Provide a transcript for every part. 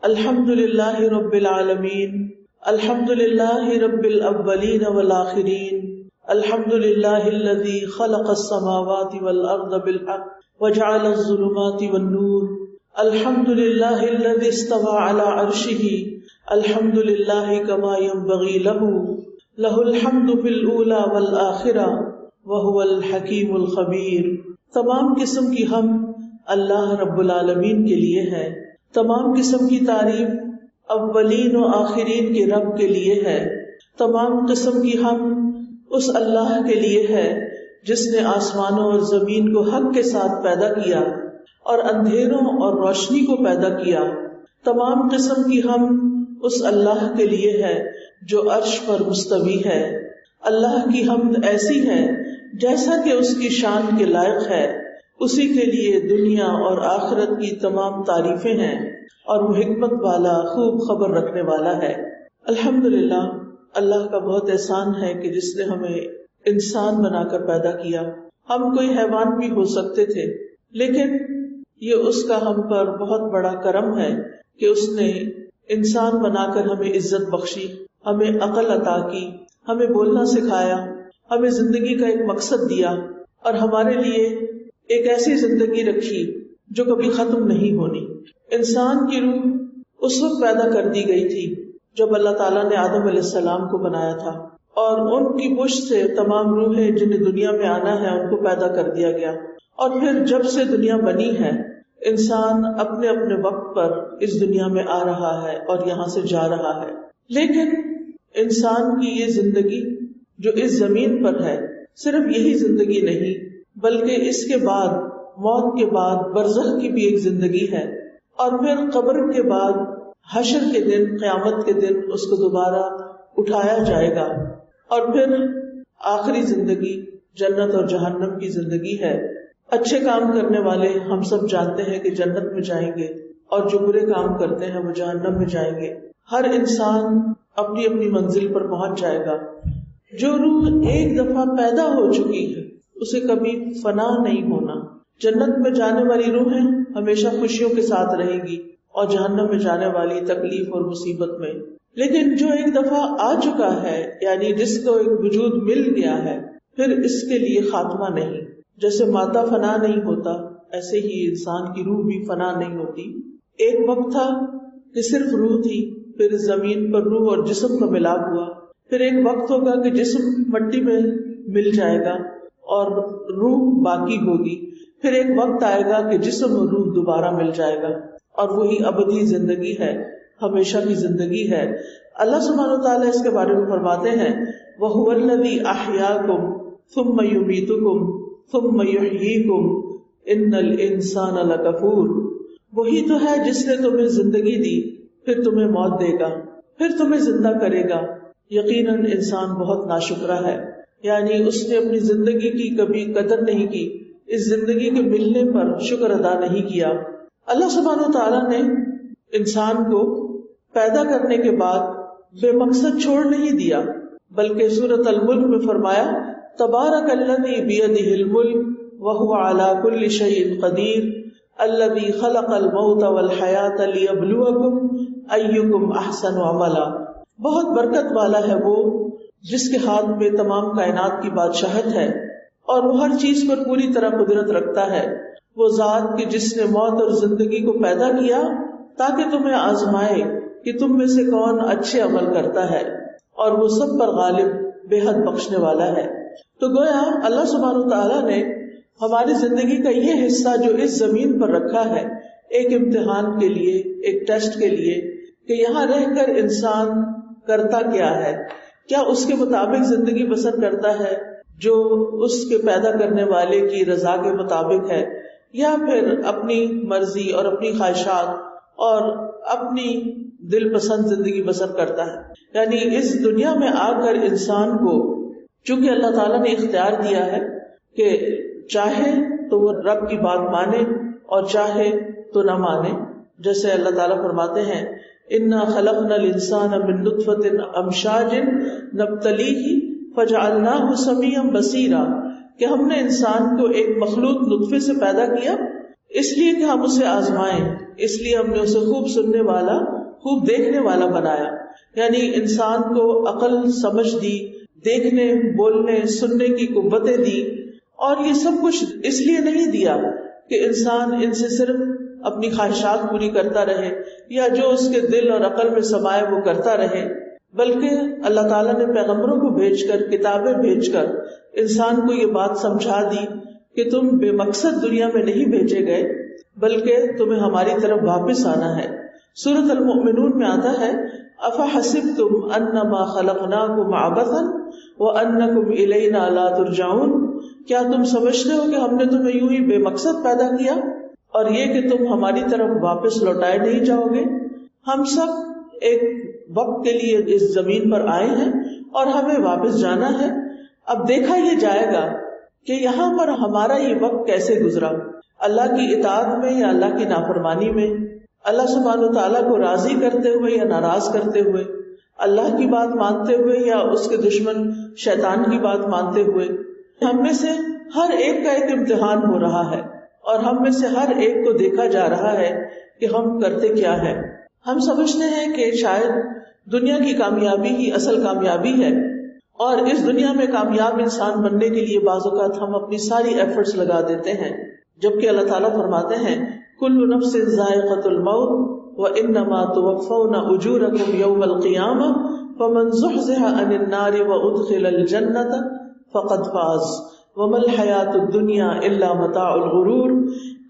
الحمد للہ رب العالمین، الحمد للہ رب الاولین والآخرین، الحمد للہ الذی خلق السماوات والارض بالحق وجعل الظلمات والنور، الحمد للہ الذی استوى على عرشہ، الحمد للہ کما ينبغی لہ، لہ الحمد فی الاولی والآخرہ وہو الحکیم الخبیر۔ تمام قسم کی حمد اللہ رب العالمین کے لیے ہے، تمام قسم کی تعریف اولین و آخرین کے رب کے لیے ہے، تمام قسم کی حمد اس اللہ کے لیے ہے جس نے آسمانوں اور زمین کو حق کے ساتھ پیدا کیا اور اندھیروں اور روشنی کو پیدا کیا۔ تمام قسم کی حمد اس اللہ کے لیے ہے جو عرش پر مستوی ہے۔ اللہ کی حمد ایسی ہے جیسا کہ اس کی شان کے لائق ہے، اسی کے لیے دنیا اور آخرت کی تمام تعریفیں ہیں، اور وہ حکمت والا، خوب خبر رکھنے والا ہے۔ الحمدللہ، اللہ کا بہت احسان ہے کہ جس نے ہمیں انسان بنا کر پیدا کیا۔ ہم کوئی حیوان بھی ہو سکتے تھے، لیکن یہ اس کا ہم پر بہت بڑا کرم ہے کہ اس نے انسان بنا کر ہمیں عزت بخشی، ہمیں عقل عطا کی، ہمیں بولنا سکھایا، ہمیں زندگی کا ایک مقصد دیا، اور ہمارے لیے ایک ایسی زندگی رکھی جو کبھی ختم نہیں ہونی۔ انسان کی روح اس وقت پیدا کر دی گئی تھی جب اللہ تعالیٰ نے آدم علیہ السلام کو بنایا تھا، اور ان کی پشت سے تمام روحیں جنہیں دنیا میں آنا ہے ان کو پیدا کر دیا گیا۔ اور پھر جب سے دنیا بنی ہے، انسان اپنے اپنے وقت پر اس دنیا میں آ رہا ہے اور یہاں سے جا رہا ہے، لیکن انسان کی یہ زندگی جو اس زمین پر ہے صرف یہی زندگی نہیں، بلکہ اس کے بعد، موت کے بعد برزخ کی بھی ایک زندگی ہے، اور پھر قبر کے بعد حشر کے دن، قیامت کے دن اس کو دوبارہ اٹھایا جائے گا، اور پھر آخری زندگی جنت اور جہنم کی زندگی ہے۔ اچھے کام کرنے والے ہم سب جانتے ہیں کہ جنت میں جائیں گے، اور جو برے کام کرتے ہیں وہ جہنم میں جائیں گے۔ ہر انسان اپنی اپنی منزل پر پہنچ جائے گا۔ جو روح ایک دفعہ پیدا ہو چکی ہے اسے کبھی فنا نہیں ہونا۔ جنت میں جانے والی روحیں ہمیشہ خوشیوں کے ساتھ رہے گی، اور جہنم میں جانے والی تکلیف اور مصیبت میں۔ لیکن جو ایک دفعہ آ چکا ہے، یعنی جس کو ایک وجود مل گیا ہے، پھر اس کے لیے خاتمہ نہیں۔ جیسے مادہ فنا نہیں ہوتا، ایسے ہی انسان کی روح بھی فنا نہیں ہوتی۔ ایک وقت تھا کہ صرف روح تھی، پھر زمین پر روح اور جسم کا ملاپ ہوا، پھر ایک وقت ہوگا کہ جسم مٹی میں مل جائے گا اور روح باقی ہوگی، پھر ایک وقت آئے گا کہ جسم اور روح دوبارہ مل جائے گا، اور وہی ابدی زندگی ہے، ہمیشہ کی زندگی ہے۔ اللہ سبحانہ وتعالیٰ اس کے بارے میں فرماتے ہیں وَهُوَ الَّذِي أَحْيَاكُمْ ثُمَّ يُمِيتُكُمْ ثُمَّ يُحْيِيكُمْ إِنَّ الْإِنسَانَ لَكَفُورٌ۔ وہی تو ہے جس نے تمہیں زندگی دی، پھر تمہیں موت دے گا، پھر تمہیں زندہ کرے گا، یقیناً انسان بہت ناشکرا ہے۔ یعنی اس نے اپنی زندگی کی کبھی قدر نہیں کی، اس زندگی کے ملنے پر شکر ادا نہیں کیا۔ اللہ سبحانہ وتعالیٰ نے انسان کو پیدا کرنے کے بعد بے مقصد چھوڑ نہیں دیا، بلکہ سورۃ الملک میں فرمایا تبارک الذی بیدہ الملک وہو علی کل شیء قدیر الذی خلق الموت والحیاۃ لیبلوکم ایکم احسن عملا۔ بہت برکت والا ہے وہ جس کے ہاتھ میں تمام کائنات کی بادشاہت ہے، اور وہ ہر چیز پر پوری طرح قدرت رکھتا ہے۔ وہ ذات کہ جس نے موت اور زندگی کو پیدا کیا تاکہ تمہیں آزمائے کہ تم میں سے کون اچھے عمل کرتا ہے، اور وہ سب پر غالب، بے حد بخشنے والا ہے۔ تو گویا اللہ سبحانہ وتعالیٰ نے ہماری زندگی کا یہ حصہ جو اس زمین پر رکھا ہے ایک امتحان کے لیے، ایک ٹیسٹ کے لیے، کہ یہاں رہ کر انسان کرتا کیا ہے، کیا اس کے مطابق زندگی بسر کرتا ہے جو اس کے پیدا کرنے والے کی رضا کے مطابق ہے، یا پھر اپنی مرضی اور اپنی خواہشات اور اپنی دل پسند زندگی بسر کرتا ہے۔ یعنی اس دنیا میں آ کر انسان کو چونکہ اللہ تعالیٰ نے اختیار دیا ہے کہ چاہے تو وہ رب کی بات مانے اور چاہے تو نہ مانے، جیسے اللہ تعالیٰ فرماتے ہیں اِنَّا خَلَقْنَا الْإِنسَانَ مِن نُطْفَةٍ أَمْشَاجٍ نَبْتَلِيهِ فَجَعَلْنَاهُ سَمِيعًا بَصِيرًا، کہ ہم نے انسان کو ایک مخلوط نطفے سے پیدا کیا، اس لیے کہ ہم اسے آزمائیں، اس لیے ہم نے اسے خوب سننے والا، خوب دیکھنے والا بنایا. یعنی انسان کو عقل سمجھ دی، دیکھنے، بولنے، سننے کی قوتیں دی. اور یہ سب کچھ اس لیے نہیں دیا کہ انسان ان سے صرف اپنی خواہشات پوری کرتا رہے یا جو اس کے دل اور عقل میں سمائے وہ کرتا رہے، بلکہ اللہ تعالیٰ نے پیغمبروں کو بھیج کر، کتابیں بھیج کر انسان کو یہ بات سمجھا دی کہ تم بے مقصد دنیا میں نہیں بھیجے گئے، بلکہ تمہیں ہماری طرف واپس آنا ہے. سورۃ المؤمنون میں آتا ہے افحسبتم انما خلقناکم عبثا وانکم الینا لا ترجعون، کیا تم سمجھتے ہو کہ ہم نے تمہیں یوں ہی بے مقصد پیدا کیا اور یہ کہ تم ہماری طرف واپس لوٹائے نہیں جاؤ گے؟ ہم سب ایک وقت کے لیے اس زمین پر آئے ہیں اور ہمیں واپس جانا ہے. اب دیکھا یہ جائے گا کہ یہاں پر ہمارا یہ وقت کیسے گزرا، اللہ کی اطاعت میں یا اللہ کی نافرمانی میں، اللہ سبحانہ وتعالیٰ کو راضی کرتے ہوئے یا ناراض کرتے ہوئے، اللہ کی بات مانتے ہوئے یا اس کے دشمن شیطان کی بات مانتے ہوئے. ہم میں سے ہر ایک کا ایک امتحان ہو رہا ہے اور ہم میں سے ہر ایک کو دیکھا جا رہا ہے کہ ہم کرتے کیا ہے. ہم سمجھتے ہیں کہ شاید دنیا کی کامیابی ہی اصل کامیابی ہے، اور اس دنیا میں کامیاب انسان بننے کے لیے بعض اوقات ہم اپنی ساری ایفرٹس لگا دیتے ہیں، جبکہ اللہ تعالیٰ فرماتے ہیں کل نفس ذائقۃ الموت وانما توفون اجورکم یوم القیامہ فمن زحزح عن النار وادخل الجنۃ فقد فاز وما الحیاۃ الدنیا الا متاع الغرور.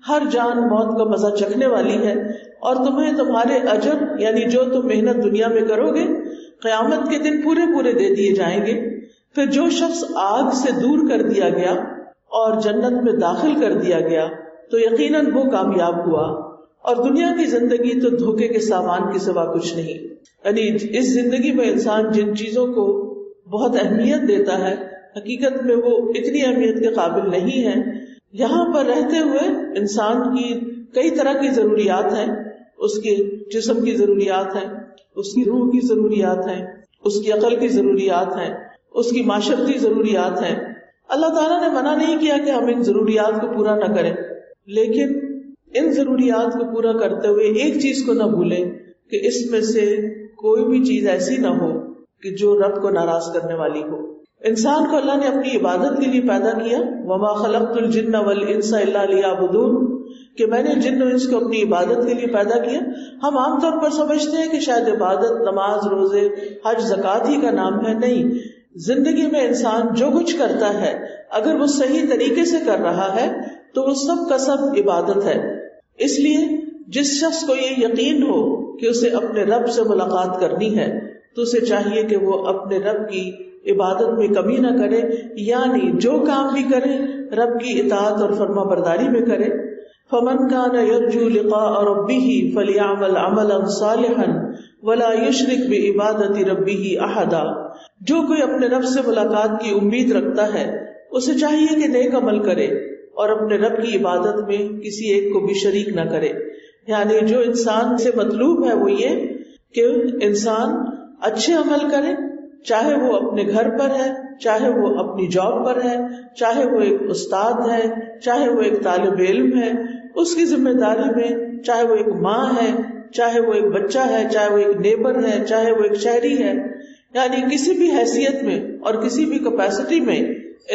ہر جان موت کا مزہ چکھنے والی ہے اور تمہیں تمہارے اجر یعنی جو تم محنت دنیا میں کرو گے قیامت کے دن پورے پورے دے دیے جائیں گے. پھر جو شخص آگ سے دور کر دیا گیا اور جنت میں داخل کر دیا گیا تو یقیناً وہ کامیاب ہوا. اور دنیا کی زندگی تو دھوکے کے سامان کے سوا کچھ نہیں. یعنی اس زندگی میں انسان جن چیزوں کو بہت اہمیت دیتا ہے حقیقت میں وہ اتنی اہمیت کے قابل نہیں ہے. یہاں پر رہتے ہوئے انسان کی کئی طرح کی ضروریات ہیں، اس کے جسم کی ضروریات ہیں، اس کی روح کی ضروریات ہیں، اس کی عقل کی ضروریات ہیں، اس کی معاشرتی ضروریات ہیں. اللہ تعالیٰ نے منع نہیں کیا کہ ہم ان ضروریات کو پورا نہ کریں، لیکن ان ضروریات کو پورا کرتے ہوئے ایک چیز کو نہ بھولیں کہ اس میں سے کوئی بھی چیز ایسی نہ ہو کہ جو رب کو ناراض کرنے والی ہو. انسان کو اللہ نے اپنی عبادت کے لیے پیدا کیا، وما خلقت الجن والانس الا لیعبدون، کہ میں نے جن و انس کو اپنی عبادت کے لیے پیدا کیا. ہم عام طور پر سمجھتے ہیں کہ شاید عبادت نماز، روزے، حج، زکوٰۃ ہی کا نام ہے. نہیں، زندگی میں انسان جو کچھ کرتا ہے اگر وہ صحیح طریقے سے کر رہا ہے تو وہ سب کا سب عبادت ہے. اس لیے جس شخص کو یہ یقین ہو کہ اسے اپنے رب سے ملاقات کرنی ہے تو اسے چاہیے کہ وہ اپنے رب کی عبادت میں کمی نہ کرے، یعنی جو کام بھی کرے رب کی اطاعت اور فرما برداری میں کرے. فمن كان يرجو لقاء ربه فليعمل عملا صالحا ولا يشرك بعبادة ربه احدا. جو کوئی اپنے رب سے ملاقات کی امید رکھتا ہے اسے چاہیے کہ نیک عمل کرے اور اپنے رب کی عبادت میں کسی ایک کو بھی شریک نہ کرے. یعنی جو انسان سے مطلوب ہے وہ یہ کہ انسان اچھے عمل کرے، چاہے وہ اپنے گھر پر ہے، چاہے وہ اپنی جاب پر ہے، چاہے وہ ایک استاد ہے، چاہے وہ ایک طالب علم ہے، اس کی ذمہ داری میں، چاہے وہ ایک ماں ہے، چاہے وہ ایک بچہ ہے، چاہے وہ ایک نیبر ہے، چاہے وہ ایک شہری ہے. یعنی کسی بھی حیثیت میں اور کسی بھی کیپیسٹی میں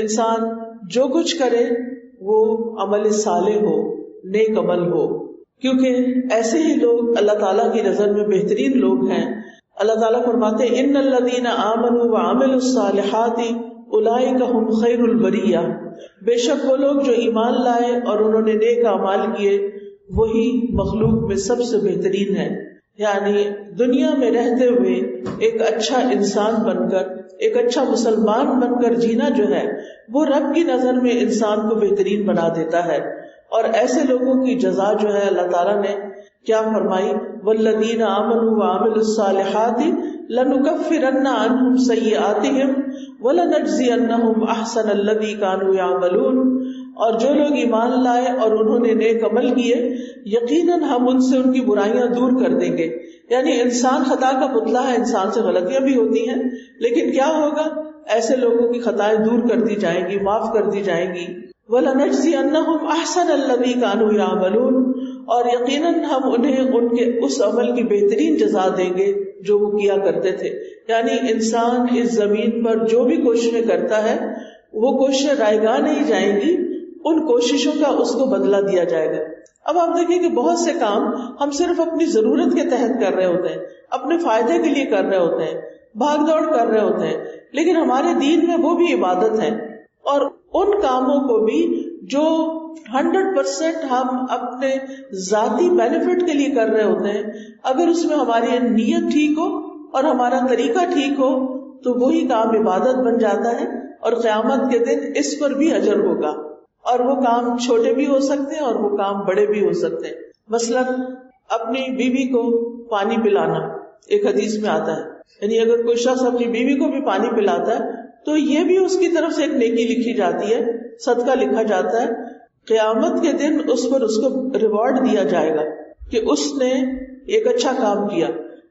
انسان جو کچھ کرے وہ عمل صالح ہو، نیک عمل ہو، کیونکہ ایسے ہی لوگ اللہ تعالیٰ کی نظر میں بہترین لوگ ہیں. اللہ تعالیٰ فرماتے ہیں ان الذین آمنوا وعملوا الصالحات اولئک هم خیر البریہ. بے شک وہ لوگ جو ایمان لائے اور انہوں نے نیک اعمال کیے وہی مخلوق میں سب سے بہترین ہے. یعنی دنیا میں رہتے ہوئے ایک اچھا انسان بن کر، ایک اچھا مسلمان بن کر جینا جو ہے وہ رب کی نظر میں انسان کو بہترین بنا دیتا ہے. اور ایسے لوگوں کی جزا جو ہے اللہ تعالیٰ نے کیا فرمائی، والذین آمنوا وعملوا الصالحات لنکفرن عنہم سیئاتہم ولنجزینہم احسن الذی کانوا یعملون. اور جو لوگ ایمان لائے اور انہوں نے نیک عمل کیے یقیناً ہم ان سے ان کی برائیاں دور کر دیں گے. یعنی انسان خطا کا پتلا ہے، انسان سے غلطیاں بھی ہوتی ہیں، لیکن کیا ہوگا، ایسے لوگوں کی خطائیں دور کر دی جائیں گی، معاف کر دی جائیں گی. وَلَنَجْزِيَنَّهُمْ أَحْسَنَ الَّذِي كَانُوا يَعْمَلُونَ، اور یقیناً ہم انہیں ان کے اس عمل کی بہترین جزا دیں گے جو وہ کیا کرتے تھے. یعنی انسان اس زمین پر جو بھی کوششیں کرتا ہے وہ کوششیں رائیگاں نہیں جائیں گی، ان کوششوں کا اس کو بدلہ دیا جائے گا. اب آپ دیکھیں کہ بہت سے کام ہم صرف اپنی ضرورت کے تحت کر رہے ہوتے ہیں، اپنے فائدے کے لیے کر رہے ہوتے ہیں، بھاگ دوڑ کر رہے ہوتے ہیں، لیکن ہمارے دین میں وہ بھی عبادت ہے. اور ان کاموں کو بھی جو 100% ہم اپنے ذاتی بینیفٹ کے لیے کر رہے ہوتے ہیں، اگر اس میں ہماری نیت ٹھیک ہو اور ہمارا طریقہ ٹھیک ہو تو وہی کام عبادت بن جاتا ہے، اور قیامت کے دن اس پر بھی اجر ہوگا. اور وہ کام چھوٹے بھی ہو سکتے ہیں اور وہ کام بڑے بھی ہو سکتے ہیں. مثلا اپنی بیوی کو پانی پلانا ایک حدیث میں آتا ہے، یعنی اگر کوئی شخص اپنی بیوی کو بھی پانی پلاتا ہے تو یہ بھی اس کی طرف سے ایک نیکی لکھی جاتی ہے، صدقہ لکھا جاتا ہے. قیامت کے دن اس پر اس کو ریوارڈ دیا جائے گا کہ اس نے ایک اچھا کام کیا.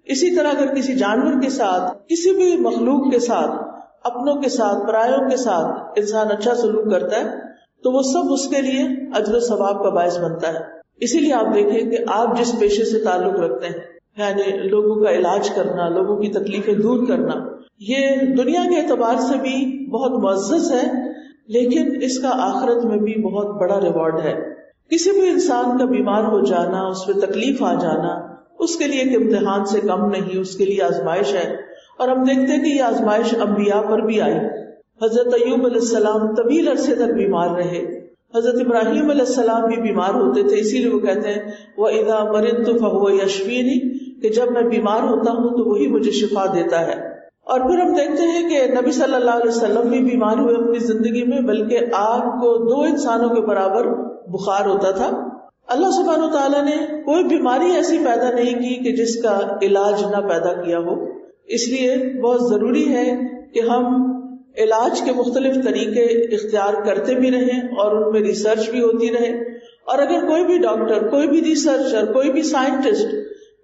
اسی طرح اگر کسی جانور کے ساتھ، کسی بھی مخلوق کے ساتھ، اپنوں کے ساتھ، پرایوں کے ساتھ انسان اچھا سلوک کرتا ہے تو وہ سب اس کے لیے اجر و ثواب کا باعث بنتا ہے. اسی لیے آپ دیکھیں کہ آپ جس پیشے سے تعلق رکھتے ہیں، یعنی لوگوں کا علاج کرنا، لوگوں کی تکلیفیں دور کرنا، یہ دنیا کے اعتبار سے بھی بہت معزز ہے، لیکن اس کا آخرت میں بھی بہت بڑا ریوارڈ ہے. کسی بھی انسان کا بیمار ہو جانا، اس پہ تکلیف آ جانا، اس کے لیے ایک امتحان سے کم نہیں، اس کے لیے آزمائش ہے. اور ہم دیکھتے ہیں کہ یہ آزمائش انبیاء پر بھی آئی. حضرت ایوب علیہ السلام طویل عرصے تک بیمار رہے. حضرت ابراہیم علیہ السلام بھی بیمار ہوتے تھے، اسی لیے وہ کہتے ہیں وَإِذَا مَرِضْتُ فَهُوَ يَشْفِينِ، کہ جب میں بیمار ہوتا ہوں تو وہی مجھے شفا دیتا ہے. اور پھر ہم دیکھتے ہیں کہ نبی صلی اللہ علیہ وسلم بھی بیمار ہوئے اپنی زندگی میں، بلکہ آپ کو 2 انسانوں کے برابر بخار ہوتا تھا. اللہ سبحانہ و تعالیٰ نے کوئی بیماری ایسی پیدا نہیں کی کہ جس کا علاج نہ پیدا کیا ہو. اس لیے بہت ضروری ہے کہ ہم علاج کے مختلف طریقے اختیار کرتے بھی رہیں اور ان میں ریسرچ بھی ہوتی رہے. اور اگر کوئی بھی ڈاکٹر، کوئی بھی ریسرچر، کوئی بھی سائنٹسٹ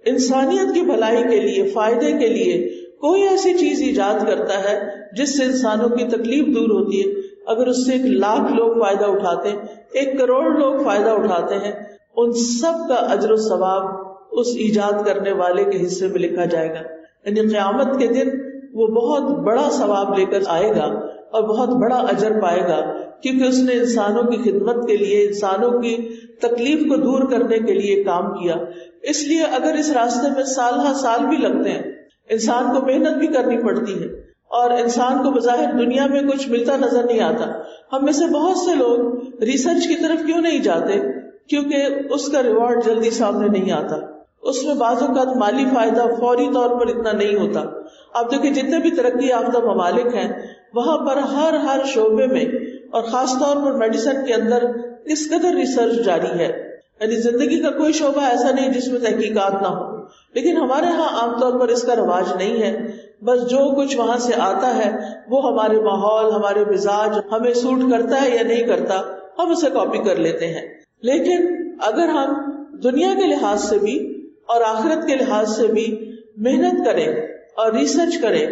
انسانیت کی بھلائی کے لیے، فائدے کے لیے کوئی ایسی چیز ایجاد کرتا ہے جس سے انسانوں کی تکلیف دور ہوتی ہے، اگر اس سے 1,00,000 لوگ فائدہ اٹھاتے ہیں، 1 کروڑ لوگ فائدہ اٹھاتے ہیں، ان سب کا اجر و ثواب اس ایجاد کرنے والے کے حصے میں لکھا جائے گا. یعنی قیامت کے دن وہ بہت بڑا ثواب لے کر آئے گا اور بہت بڑا اجر پائے گا، کیونکہ اس نے انسانوں کی خدمت کے لیے، انسانوں کی تکلیف کو دور کرنے کے لیے کام کیا. اس لیے اگر اس راستے میں سال ہر سال بھی لگتے ہیں، انسان کو محنت بھی کرنی پڑتی ہے، اور انسان کو بظاہر دنیا میں کچھ ملتا نظر نہیں آتا. ہم میں سے بہت سے لوگ ریسرچ کی طرف کیوں نہیں جاتے؟ کیونکہ اس کا ریوارڈ جلدی سامنے نہیں آتا. اس میں بعض اوقات مالی فائدہ فوری طور پر اتنا نہیں ہوتا. آپ دیکھیں جتنے بھی ترقی یافتہ ممالک ہیں وہاں پر ہر شعبے میں، اور خاص طور پر میڈیسن کے اندر کس قدر ریسرچ جاری ہے. یعنی زندگی کا کوئی شعبہ ایسا نہیں جس میں تحقیقات نہ ہو. لیکن ہمارے ہاں عام طور پر اس کا رواج نہیں ہے. بس جو کچھ وہاں سے آتا ہے وہ ہمارے ماحول، ہمارے مزاج، ہمیں سوٹ کرتا ہے یا نہیں کرتا، ہم اسے کاپی کر لیتے ہیں. لیکن اگر ہم دنیا کے لحاظ سے بھی اور آخرت کے لحاظ سے بھی محنت کریں اور ریسرچ کریں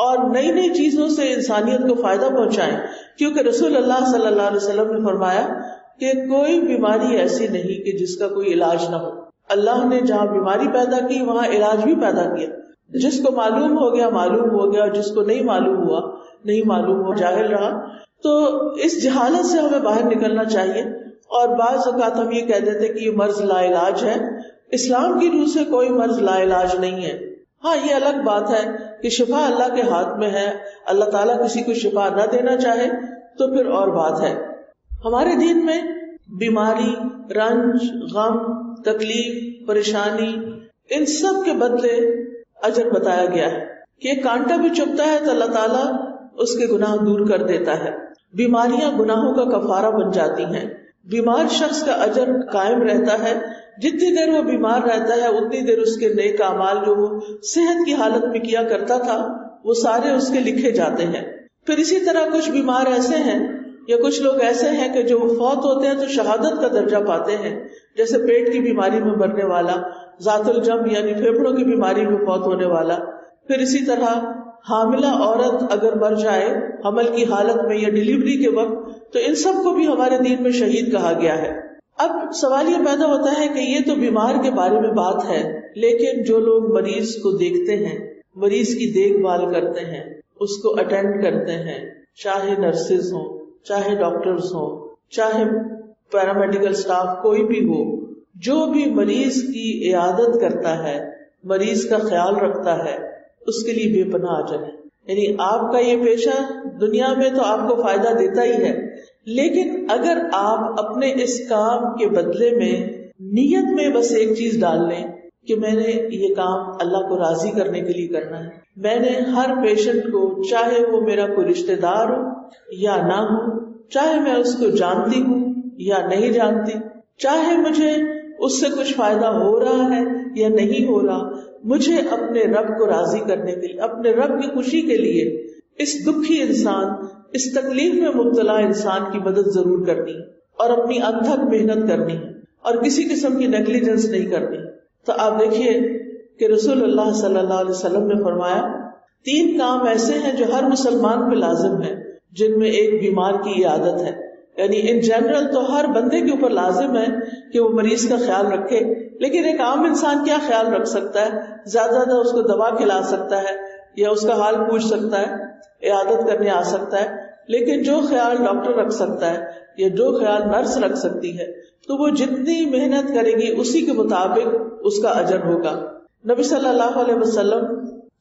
اور نئی نئی چیزوں سے انسانیت کو فائدہ پہنچائیں، کیونکہ رسول اللہ صلی اللہ علیہ وسلم نے فرمایا کہ کوئی بیماری ایسی نہیں کہ جس کا کوئی علاج نہ ہو. اللہ نے جہاں بیماری پیدا کی وہاں علاج بھی پیدا کیا. جس کو معلوم ہو گیا معلوم ہو گیا، اور جس کو نہیں معلوم ہوا نہیں معلوم ہو، جاہل رہا. تو اس جہالت سے ہمیں باہر نکلنا چاہیے. اور بعض اوقات ہم یہ کہہ دیتے کہ یہ مرض لا علاج ہے. اسلام کی روح سے کوئی مرض لا علاج نہیں ہے. ہاں یہ الگ بات ہے کہ شفا اللہ کے ہاتھ میں ہے، اللہ تعالیٰ کسی کو شفا نہ دینا چاہے تو پھر اور بات ہے. ہمارے دین میں بیماری، رنج، غم، تکلیف، پریشانی، ان سب کے بدلے اجر بتایا گیا ہے کہ ایک کانٹا بھی چبھتا ہے تو اللہ تعالیٰ اس کے گناہ دور کر دیتا ہے. بیماریاں گناہوں کا کفارہ بن جاتی ہیں. بیمار شخص کا اجر قائم رہتا ہے. جتنی دیر وہ بیمار رہتا ہے اتنی دیر اس کے نیک اعمال جو وہ صحت کی حالت میں کیا کرتا تھا وہ سارے اس کے لکھے جاتے ہیں. پھر اسی طرح کچھ بیمار ایسے ہیں یا کچھ لوگ ایسے ہیں کہ جو فوت ہوتے ہیں تو شہادت کا درجہ پاتے ہیں، جیسے پیٹ کی بیماری میں مرنے والا، ذات الجم یعنی پھیپھڑوں کی بیماری میں فوت ہونے والا. پھر اسی طرح حاملہ عورت اگر مر جائے حمل کی حالت میں یا ڈیلیوری کے وقت، تو ان سب کو بھی ہمارے دین میں شہید کہا گیا ہے۔ اب سوال یہ پیدا ہوتا ہے کہ یہ تو بیمار کے بارے میں بات ہے، لیکن جو لوگ مریض کو دیکھتے ہیں، مریض کی دیکھ بھال کرتے ہیں، اس کو اٹینڈ کرتے ہیں، چاہے نرسز ہوں، چاہے ڈاکٹرز ہوں، چاہے پیرامیڈیکل سٹاف کوئی بھی ہو، جو بھی مریض کی عیادت کرتا ہے، مریض کا خیال رکھتا ہے، اس کے لیے بے پناہ اجر ہے۔ یعنی آپ کا یہ پیشہ دنیا میں تو آپ کو فائدہ دیتا ہی ہے، لیکن اگر آپ اپنے اس کام کے بدلے میں نیت میں بس ایک چیز ڈال لیں کہ میں نے یہ کام اللہ کو راضی کرنے کے لیے کرنا ہے، میں نے ہر پیشنٹ کو، چاہے وہ میرا کوئی رشتہ دار ہو یا نہ ہو، چاہے میں اس کو جانتی ہوں یا نہیں جانتی، چاہے مجھے اس سے کچھ فائدہ ہو رہا ہے یا نہیں ہو رہا، مجھے اپنے رب کو راضی کرنے کے لیے، اپنے رب کی خوشی کے لیے اس دکھی انسان، اس تکلیف میں مبتلا انسان کی مدد ضرور کرنی اور اپنی انتھک محنت کرنی اور کسی قسم کی نیگلیجنس نہیں کرنی۔ تو آپ دیکھیے کہ رسول اللہ صلی اللہ علیہ وسلم نے فرمایا 3 کام ایسے ہیں جو ہر مسلمان پہ لازم ہے، جن میں ایک بیمار کی عیادت ہے۔ یعنی ان جنرل تو ہر بندے کے اوپر لازم ہے کہ وہ مریض کا خیال رکھے، لیکن ایک عام انسان کیا خیال رکھ سکتا ہے؟ زیادہ زیادہ اس کو دوا کھلا سکتا ہے یا اس کا حال پوچھ سکتا ہے، عیادت کرنے آ سکتا ہے، لیکن جو خیال ڈاکٹر رکھ سکتا ہے یا جو خیال نرس رکھ سکتی ہے، تو وہ جتنی محنت کرے گی اسی کے مطابق اس کا اجر ہوگا۔ نبی صلی اللہ علیہ وسلم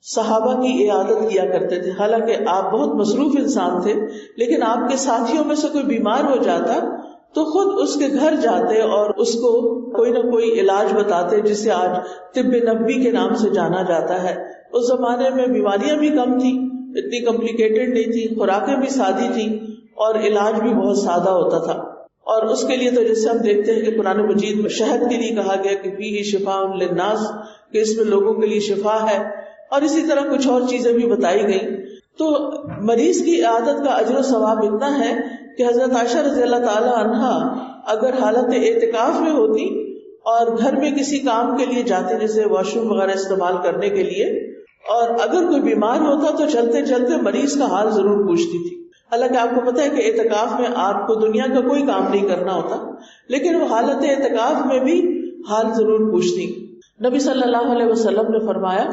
صحابہ کی عیادت کیا کرتے تھے، حالانکہ آپ بہت مصروف انسان تھے، لیکن آپ کے ساتھیوں میں سے کوئی بیمار ہو جاتا تو خود اس کے گھر جاتے اور اس کو کوئی نہ کوئی علاج بتاتے، جسے آج طب نبوی کے نام سے جانا جاتا ہے۔ اس زمانے میں بیماریاں بھی کم تھیں، اتنی کمپلیکیٹڈ نہیں تھی، خوراکیں بھی سادی تھیں اور علاج بھی بہت سادہ ہوتا تھا۔ اور اس کے لیے تو جیسے ہم دیکھتے ہیں کہ قرآن مجید میں شہد کے لیے کہا گیا کہ فیہ شفاء للناس، کہ اس میں لوگوں کے لیے شفا ہے، اور اسی طرح کچھ اور چیزیں بھی بتائی گئیں۔ تو مریض کی عیادت کا اجر و ثواب اتنا ہے کہ حضرت عائشہ رضی اللہ تعالی عنہا اگر حالت اعتکاف میں ہوتی اور گھر میں کسی کام کے لیے جاتے، جیسے واش روم وغیرہ استعمال کرنے کے لیے، اور اگر کوئی بیمار ہوتا تو چلتے چلتے مریض کا حال ضرور پوچھتی تھی۔ حالانکہ آپ کو پتہ ہے کہ اعتکاف میں آپ کو دنیا کا کوئی کام نہیں کرنا ہوتا، لیکن وہ حالت اعتکاف میں بھی حال ضرور پوچھتی۔ نبی صلی اللہ علیہ وسلم نے فرمایا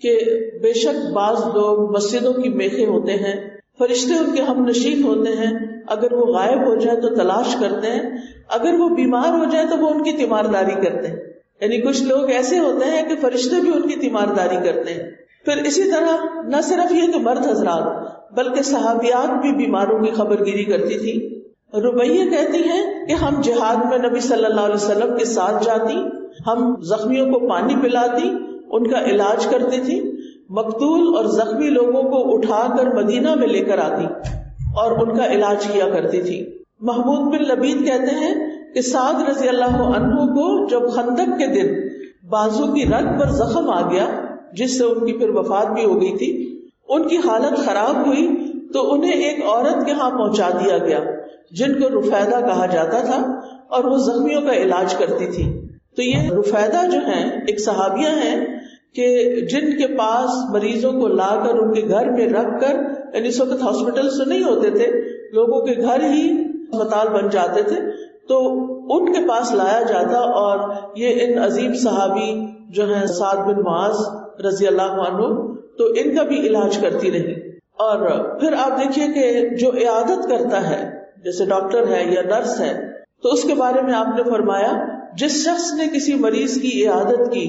کہ بے شک بعض لوگ مسجدوں کی میخیں ہوتے ہیں، فرشتے ان کے ہم نشین ہوتے ہیں، اگر وہ غائب ہو جائے تو تلاش کرتے ہیں، اگر وہ بیمار ہو جائے تو وہ ان کی تیمارداری کرتے ہیں۔ یعنی کچھ لوگ ایسے ہوتے ہیں کہ فرشتے بھی ان کی تیمارداری کرتے ہیں۔ پھر اسی طرح نہ صرف یہ کہ مرد حضرات بلکہ صحابیات بھی بیماروں کی خبر گیری کرتی تھی۔ ربیہ کہتی ہیں کہ ہم جہاد میں نبی صلی اللہ علیہ وسلم کے ساتھ جاتی، ہم زخمیوں کو پانی پلاتی، ان کا علاج کرتی تھی، مقتول اور زخمی لوگوں کو اٹھا کر مدینہ میں لے کر آتی اور ان کا علاج کیا کرتی تھی۔ محمود بن لبید کہتے ہیں کہ سعد رضی اللہ عنہ کو جب خندق کے دن بازو کی رگ پر زخم آ گیا، جس سے ان کی پھر وفات بھی ہو گئی تھی، ان کی حالت خراب ہوئی تو انہیں ایک عورت کے ہاں پہنچا دیا گیا جن کو رفیدہ کہا جاتا تھا، اور وہ زخمیوں کا علاج کرتی تھی۔ تو یہ رفیدہ جو ہیں ایک صحابیہ ہیں کہ جن کے پاس مریضوں کو لا کر ان کے گھر میں رکھ کر، یعنی اس وقت ہاسپٹل تو نہیں ہوتے تھے، لوگوں کے گھر ہی اسپتال بن جاتے تھے، تو ان کے پاس لایا جاتا، اور یہ ان عظیم صحابی جو ہیں سعد بن معاذ رضی اللہ عنہ، تو ان کا بھی علاج کرتی رہی۔ اور پھر آپ دیکھیے کہ جو عیادت کرتا ہے جیسے ڈاکٹر ہے یا نرس ہے، تو اس کے بارے میں آپ نے فرمایا جس شخص نے کسی مریض کی عیادت کی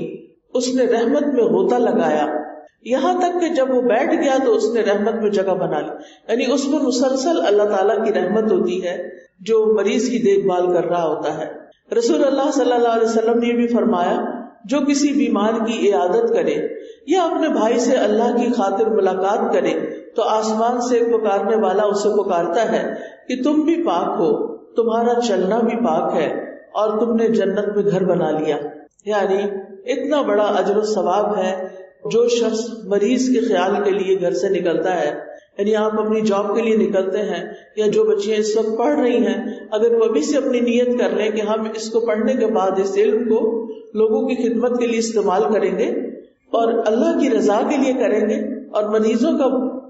اس نے رحمت میں غوطہ لگایا، یہاں تک کہ جب وہ بیٹھ گیا تو اس نے رحمت میں جگہ بنا لی۔ یعنی اس میں مسلسل اللہ تعالیٰ کی رحمت ہوتی ہے جو مریض کی دیکھ بھال کر رہا ہوتا ہے۔ رسول اللہ صلی اللہ علیہ وسلم نے یہ بھی فرمایا جو کسی بیمار کی عیادت کرے یا اپنے بھائی سے اللہ کی خاطر ملاقات کرے تو آسمان سے ایک پکارنے والا اسے پکارتا ہے کہ تم بھی پاک ہو، تمہارا چلنا بھی پاک ہے، اور تم نے جنت میں گھر بنا لیا۔ یعنی اتنا بڑا اجر و ثواب ہے جو شخص مریض کے خیال کے لیے گھر سے نکلتا ہے۔ یعنی آپ اپنی جاب کے لیے نکلتے ہیں یا جو بچیاں اس وقت پڑھ رہی ہیں، اگر وہ ابھی سے اپنی نیت کر لیں کہ ہم اس کو پڑھنے کے بعد اس علم کو لوگوں کی خدمت کے لیے استعمال کریں گے، اور اللہ کی رضا کے لیے کریں گے اور مریضوں کا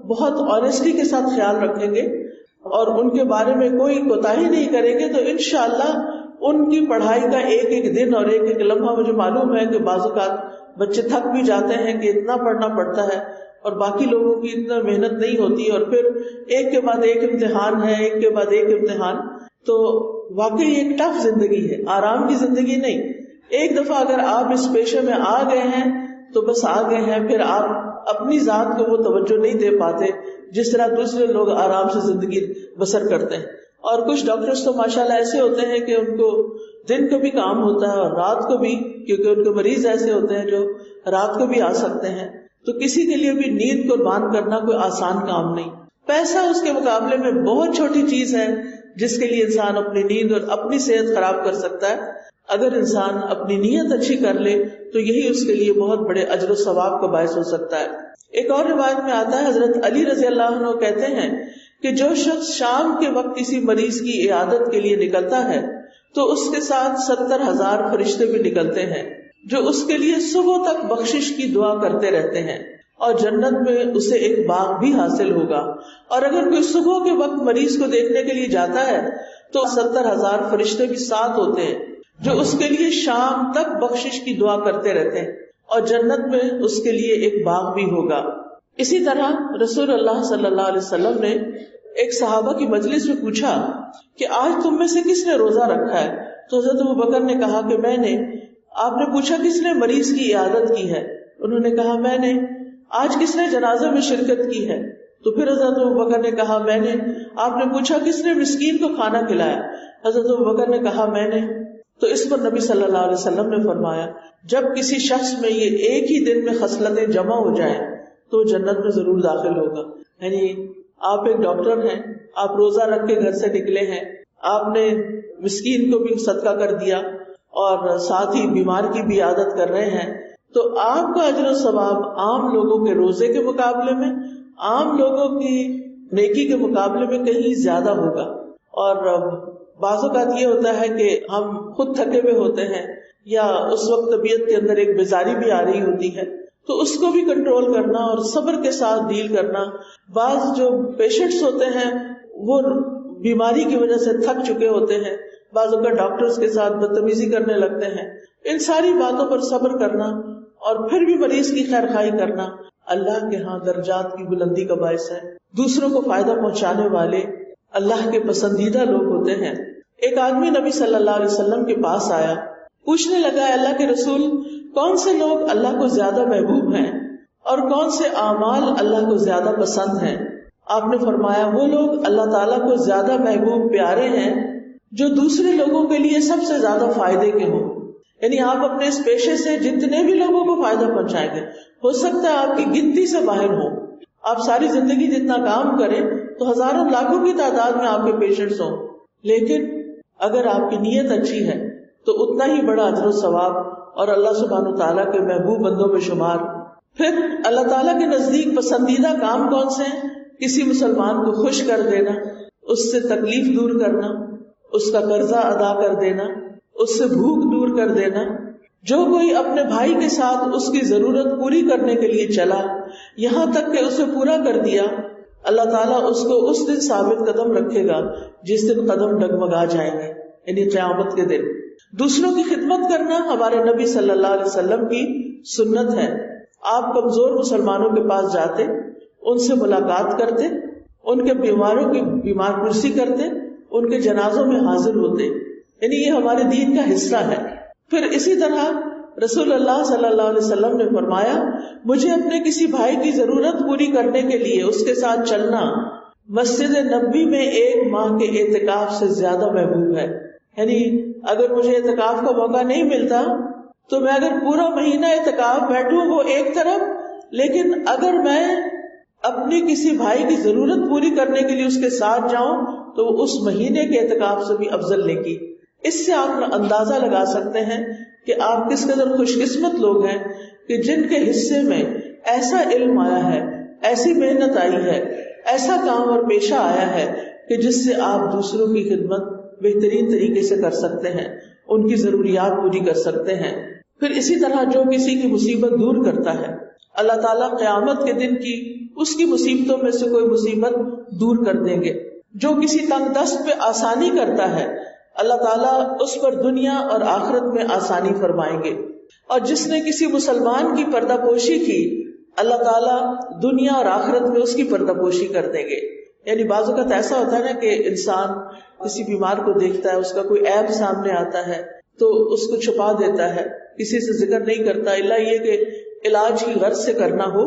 بہت آنیسٹی کے ساتھ خیال رکھیں گے اور ان کے بارے میں کوئی کوتاہی نہیں کریں گے، تو انشاءاللہ ان کی پڑھائی کا ایک ایک دن اور ایک ایک لمحہ، مجھے معلوم ہے کہ بعض اوقات بچے تھک بھی جاتے ہیں کہ اتنا پڑھنا پڑتا ہے اور باقی لوگوں کی اتنا محنت نہیں ہوتی، اور پھر ایک کے بعد ایک امتحان ہے، ایک کے بعد ایک امتحان، تو واقعی ایک ٹف زندگی ہے، آرام کی زندگی نہیں۔ ایک دفعہ اگر آپ اس پیشے میں آ گئے ہیں تو بس آ گئے ہیں، پھر آپ اپنی ذات کو وہ توجہ نہیں دے پاتے جس طرح دوسرے لوگ آرام سے زندگی بسر کرتے ہیں۔ اور کچھ ڈاکٹرز تو ماشاءاللہ ایسے ہوتے ہیں کہ ان کو دن کو بھی کام ہوتا ہے اور رات کو بھی، کیونکہ ان کے مریض ایسے ہوتے ہیں جو رات کو بھی آ سکتے ہیں، تو کسی کے لیے بھی نیند قربان کرنا کوئی آسان کام نہیں۔ پیسہ اس کے مقابلے میں بہت چھوٹی چیز ہے جس کے لیے انسان اپنی نیند اور اپنی صحت خراب کر سکتا ہے۔ اگر انسان اپنی نیت اچھی کر لے تو یہی اس کے لیے بہت بڑے اجر و ثواب کا باعث ہو سکتا ہے۔ ایک اور روایت میں آتا ہے، حضرت علی رضی اللہ عنہ کہتے ہیں کہ جو شخص شام کے وقت کسی مریض کی عیادت کے لیے نکلتا ہے تو اس کے ساتھ 70,000 فرشتے بھی نکلتے ہیں جو اس کے لیے صبح تک بخشش کی دعا کرتے رہتے ہیں، اور جنت میں اسے ایک باغ بھی حاصل ہوگا۔ اور اگر کوئی صبح کے وقت مریض کو دیکھنے کے لیے جاتا ہے تو 70,000 فرشتے بھی ساتھ ہوتے ہیں جو اس کے لیے شام تک بخشش کی دعا کرتے رہتے ہیں، اور جنت میں اس کے لیے ایک باغ بھی ہوگا۔ اسی طرح رسول اللہ صلی اللہ علیہ وسلم نے ایک صحابہ کی مجلس میں پوچھا کہ آج تم میں سے کس نے روزہ رکھا ہے؟ تو حضرت ابوبکر نے کہا کہ میں نے۔ آپ نے پوچھا کس نے مریض کی عیادت کی ہے؟ انہوں نے کہا میں نے۔ آج کس نے جنازے میں شرکت کی ہے؟ تو پھر حضرت ابوبکر نے کہا میں نے۔ آپ نے پوچھا کس نے مسکین کو کھانا کھلایا؟ حضرت ابوبکر نے کہا میں نے۔ تو اس پر نبی صلی اللہ علیہ وسلم نے فرمایا جب کسی شخص میں یہ ایک ہی دن میں خصلتیں جمع ہو جائیں تو جنت میں ضرور داخل ہوگا۔ یعنی آپ ایک ڈاکٹر ہیں، آپ روزہ رکھ کے گھر سے نکلے ہیں، آپ نے مسکین کو بھی صدقہ کر دیا اور ساتھ ہی بیمار کی بھی عادت کر رہے ہیں، تو آپ کا اجر و ثواب عام لوگوں کے روزے کے مقابلے میں، عام لوگوں کی نیکی کے مقابلے میں کہیں زیادہ ہوگا۔ اور بعض اوقات یہ ہوتا ہے کہ ہم خود تھکے ہوئے ہوتے ہیں یا اس وقت طبیعت کے اندر ایک بیزاری بھی آ رہی ہوتی ہے، تو اس کو بھی کنٹرول کرنا اور صبر کے ساتھ ڈیل کرنا۔ بعض جو پیشنٹس ہوتے ہیں وہ بیماری کی وجہ سے تھک چکے ہوتے ہیں، بعض اوقات ڈاکٹرز کے ساتھ بدتمیزی کرنے لگتے ہیں، ان ساری باتوں پر صبر کرنا اور پھر بھی مریض کی خیر خواہی کرنا اللہ کے ہاں درجات کی بلندی کا باعث ہے۔ دوسروں کو فائدہ پہنچانے والے اللہ کے پسندیدہ لوگ ہوتے ہیں۔ ایک آدمی نبی صلی اللہ علیہ وسلم کے پاس آیا، پوچھنے لگا اللہ کے رسول کون سے لوگ اللہ کو زیادہ محبوب ہیں اور کون سے اعمال اللہ کو زیادہ پسند ہیں؟ آپ نے فرمایا وہ لوگ اللہ تعالیٰ کو زیادہ محبوب پیارے ہیں جو دوسرے لوگوں کے لیے سب سے زیادہ فائدے کے ہوں۔ یعنی آپ اپنے اس پیشے سے جتنے بھی لوگوں کو فائدہ پہنچائیں گے، ہو سکتا ہے آپ کی گنتی سے باہر ہوں، آپ ساری زندگی جتنا کام کریں تو ہزاروں لاکھوں کی تعداد میں آپ کے پیشنٹس ہوں، لیکن اگر آپ کی نیت اچھی ہے تو اتنا ہی بڑا اجر و ثواب اور اللہ سبحانہ تعالیٰ کے محبوب بندوں میں شمار۔ پھر اللہ تعالیٰ کے نزدیک پسندیدہ کام کون سے ہیں؟ کسی مسلمان کو خوش کر دینا، اس سے تکلیف دور کرنا، اس کا قرضہ ادا کر دینا، اس سے بھوک دور کر دینا۔ جو کوئی اپنے بھائی کے ساتھ اس کی ضرورت پوری کرنے کے لیے چلا یہاں تک کہ اسے پورا کر دیا، اللہ تعالیٰ اس کو اس دن ثابت قدم رکھے گا جس دن قدم ڈگمگا جائیں گے، یعنی قیامت کے دن۔ دوسروں کی خدمت کرنا ہمارے نبی صلی اللہ علیہ وسلم کی سنت ہے۔ آپ کمزور مسلمانوں کے پاس جاتے، ان سے ملاقات کرتے، ان کے بیماروں کی بیمار پرسی کرتے، ان کے جنازوں میں حاضر ہوتے، یعنی یہ ہمارے دین کا حصہ ہے۔ پھر اسی طرح رسول اللہ صلی اللہ علیہ وسلم نے فرمایا مجھے اپنے کسی بھائی کی ضرورت پوری کرنے کے لیے اس کے ساتھ چلنا مسجد نبوی میں 1 ماہ کے اعتکاف سے زیادہ محبوب ہے۔ یعنی اگر مجھے اعتکاف کا موقع نہیں ملتا تو میں اگر پورا مہینہ اعتکاف بیٹھوں وہ ایک طرف، لیکن اگر میں اپنی کسی بھائی کی ضرورت پوری کرنے کے لیے اس کے ساتھ جاؤں تو وہ اس مہینے کے اعتکاف سے بھی افضل نیکی۔ اس سے آپ اندازہ لگا سکتے ہیں کہ آپ کس قدر خوش قسمت لوگ ہیں کہ جن کے حصے میں ایسا علم آیا ہے، ایسی محنت آئی ہے، ایسا کام اور پیشہ آیا ہے کہ جس سے آپ دوسروں کی خدمت بہترین طریقے سے کر سکتے ہیں، ان کی ضروریات پوری کر سکتے ہیں۔ پھر اسی طرح جو کسی کی مصیبت دور کرتا ہے، اللہ تعالیٰ قیامت کے دن کی اس کی مصیبتوں میں سے کوئی مصیبت دور کر دیں گے۔ جو کسی تنگ دست پہ آسانی کرتا ہے، اللہ تعالیٰ اس پر دنیا اور آخرت میں آسانی فرمائیں گے۔ اور جس نے کسی مسلمان کی پردہ پوشی کی، اللہ تعالیٰ دنیا اور آخرت میں اس کی پردہ پوشی کر دیں گے۔ یعنی بعض اوقات ایسا ہوتا ہے نا کہ انسان کسی بیمار کو دیکھتا ہے، اس کا کوئی عیب سامنے آتا ہے تو اس کو چھپا دیتا ہے، کسی سے ذکر نہیں کرتا الا یہ کہ علاج کی غرض سے کرنا ہو،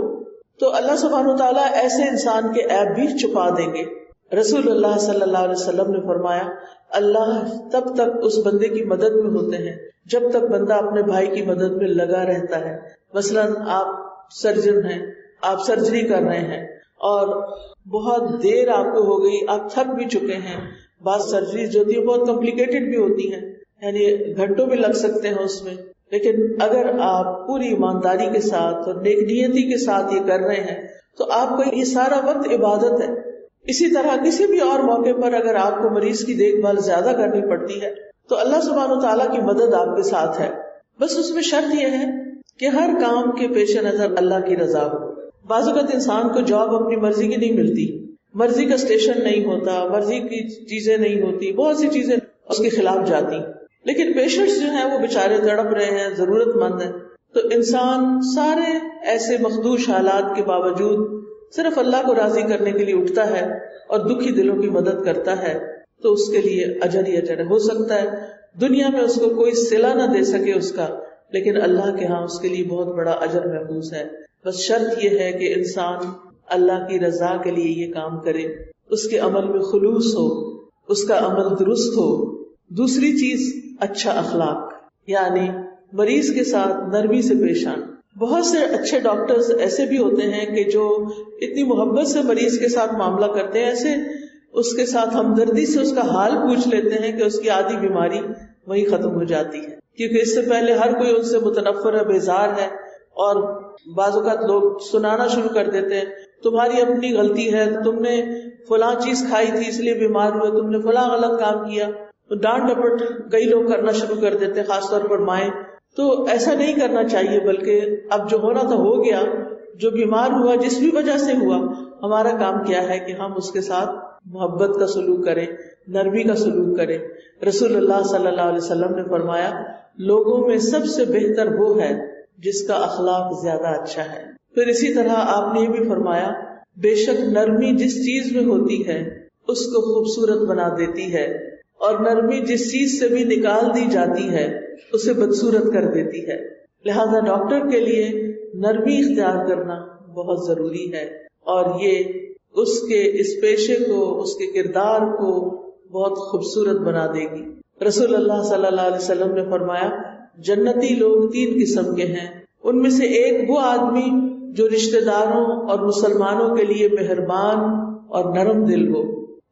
تو اللہ سبحانہ وتعالیٰ ایسے انسان کے عیب بھی چھپا دیں گے۔ رسول اللہ صلی اللہ علیہ وسلم نے فرمایا، اللہ تب تک اس بندے کی مدد میں ہوتے ہیں جب تک بندہ اپنے بھائی کی مدد میں لگا رہتا ہے۔ مثلا آپ سرجن ہیں، آپ سرجری کر رہے ہیں اور بہت دیر آپ کو ہو گئی، آپ تھک بھی چکے ہیں۔ بعض سرجریز جو ہوتی ہیں بہت کمپلیکیٹڈ بھی ہوتی ہیں، یعنی گھنٹوں بھی لگ سکتے ہیں اس میں، لیکن اگر آپ پوری ایمانداری کے ساتھ اور نیک نیتی کے ساتھ یہ کر رہے ہیں تو آپ کو یہ سارا وقت عبادت ہے۔ اسی طرح کسی بھی اور موقع پر اگر آپ کو مریض کی دیکھ بھال زیادہ کرنی پڑتی ہے تو اللہ سبحانہ وتعالیٰ کی مدد آپ کے ساتھ ہے۔ بس اس میں شرط یہ ہے کہ ہر کام کے پیش نظر اللہ کی رضا ہو۔ بعض اوقات انسان کو جاب اپنی مرضی کی نہیں ملتی، مرضی کا اسٹیشن نہیں ہوتا، مرضی کی چیزیں نہیں ہوتی، بہت سی چیزیں اس کے خلاف جاتی، لیکن پیشنٹس جو ہیں وہ بےچارے تڑپ رہے ہیں، ضرورت مند ہیں، تو انسان سارے ایسے مخدوش حالات کے باوجود صرف اللہ کو راضی کرنے کے لیے اٹھتا ہے اور دکھی دلوں کی مدد کرتا ہے تو اس کے لیے اجر ہی اجر ہے۔ ہو سکتا ہے دنیا میں اس کو کوئی صلہ نہ دے سکے اس کا، لیکن اللہ کے ہاں اس کے لیے بہت بڑا اجر محفوظ ہے۔ بس شرط یہ ہے کہ انسان اللہ کی رضا کے لیے یہ کام کرے، اس کے عمل میں خلوص ہو، اس کا عمل درست ہو۔ دوسری چیز اچھا اخلاق، یعنی مریض کے ساتھ نرمی سے پیش آنا۔ بہت سے اچھے ڈاکٹرز ایسے بھی ہوتے ہیں کہ جو اتنی محبت سے مریض کے ساتھ معاملہ کرتے ہیں، ایسے اس کے ساتھ ہمدردی سے اس کا حال پوچھ لیتے ہیں کہ اس کی آدھی بیماری وہی ختم ہو جاتی ہے، کیونکہ اس سے پہلے ہر کوئی ان سے متنفر ہے، بیزار ہے، اور بعض اوقات لوگ سنانا شروع کر دیتے ہیں تمہاری اپنی غلطی ہے، تم نے فلاں چیز کھائی تھی اس لیے بیمار ہوئے، تم نے فلاں غلط کام کیا، تو ڈانٹ ڈپٹ کئی لوگ کرنا شروع کر دیتے ہیں، خاص طور پر مائیں۔ تو ایسا نہیں کرنا چاہیے، بلکہ اب جو ہونا تھا ہو گیا، جو بیمار ہوا جس بھی وجہ سے ہوا، ہمارا کام کیا ہے کہ ہم اس کے ساتھ محبت کا سلوک کریں، نرمی کا سلوک کریں۔ رسول اللہ صلی اللہ علیہ وسلم نے فرمایا، لوگوں میں سب سے بہتر وہ ہے جس کا اخلاق زیادہ اچھا ہے۔ پھر اسی طرح آپ نے یہ بھی فرمایا، بے شک نرمی جس چیز میں ہوتی ہے اس کو خوبصورت بنا دیتی ہے، اور نرمی جس چیز سے بھی نکال دی جاتی ہے اسے بدصورت کر دیتی ہے۔ لہذا ڈاکٹر کے لیے نرمی اختیار کرنا بہت ضروری ہے، اور یہ اس کے اس پیشے کو، اس کے کردار کو بہت خوبصورت بنا دے گی۔ رسول اللہ صلی اللہ علیہ وسلم نے فرمایا، جنتی لوگ 3 قسم کے ہیں، ان میں سے ایک وہ آدمی جو رشتہ داروں اور مسلمانوں کے لیے مہربان اور نرم دل ہو۔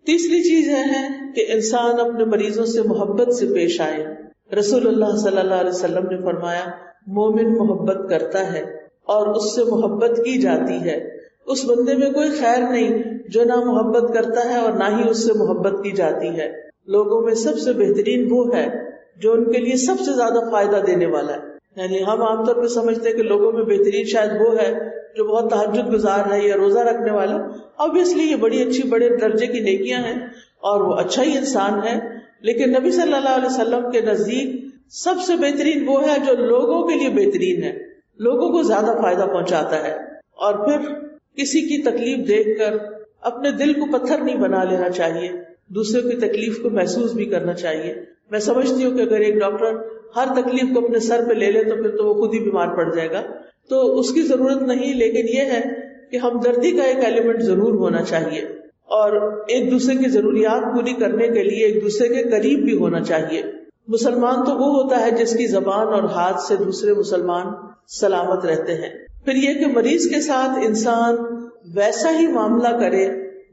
تیسری چیز یہ ہے کہ انسان اپنے مریضوں سے محبت سے پیش آئے۔ رسول اللہ صلی اللہ علیہ وسلم نے فرمایا، مومن محبت کرتا ہے اور اس سے محبت کی جاتی ہے، اس بندے میں کوئی خیر نہیں جو نہ محبت کرتا ہے اور نہ ہی اس سے محبت کی جاتی ہے۔ لوگوں میں سب سے بہترین وہ ہے جو ان کے لیے سب سے زیادہ فائدہ دینے والا ہے۔ یعنی ہم عام طور پہ سمجھتے ہیں کہ لوگوں میں بہترین شاید وہ ہے جو بہت تہجد گزار ہے یا روزہ رکھنے والا، obviously یہ بڑی اچھی بڑے درجے کی نیکیاں ہیں اور وہ اچھا ہی انسان ہے، لیکن نبی صلی اللہ علیہ وسلم کے نزدیک سب سے بہترین وہ ہے جو لوگوں کے لیے بہترین ہے، لوگوں کو زیادہ فائدہ پہنچاتا ہے۔ اور پھر کسی کی تکلیف دیکھ کر اپنے دل کو پتھر نہیں بنا لینا چاہیے، دوسروں کی تکلیف کو محسوس بھی کرنا چاہیے۔ میں سمجھتی ہوں کہ اگر ایک ڈاکٹر ہر تکلیف کو اپنے سر پہ لے لے تو پھر تو وہ خود ہی بیمار پڑ جائے گا، تو اس کی ضرورت نہیں، لیکن یہ ہے کہ ہمدردی کا ایک ایلیمنٹ ضرور ہونا چاہیے، اور ایک دوسرے کی ضروریات پوری کرنے کے لیے ایک دوسرے کے قریب بھی ہونا چاہیے۔ مسلمان تو وہ ہوتا ہے جس کی زبان اور ہاتھ سے دوسرے مسلمان سلامت رہتے ہیں۔ پھر یہ کہ مریض کے ساتھ انسان ویسا ہی معاملہ کرے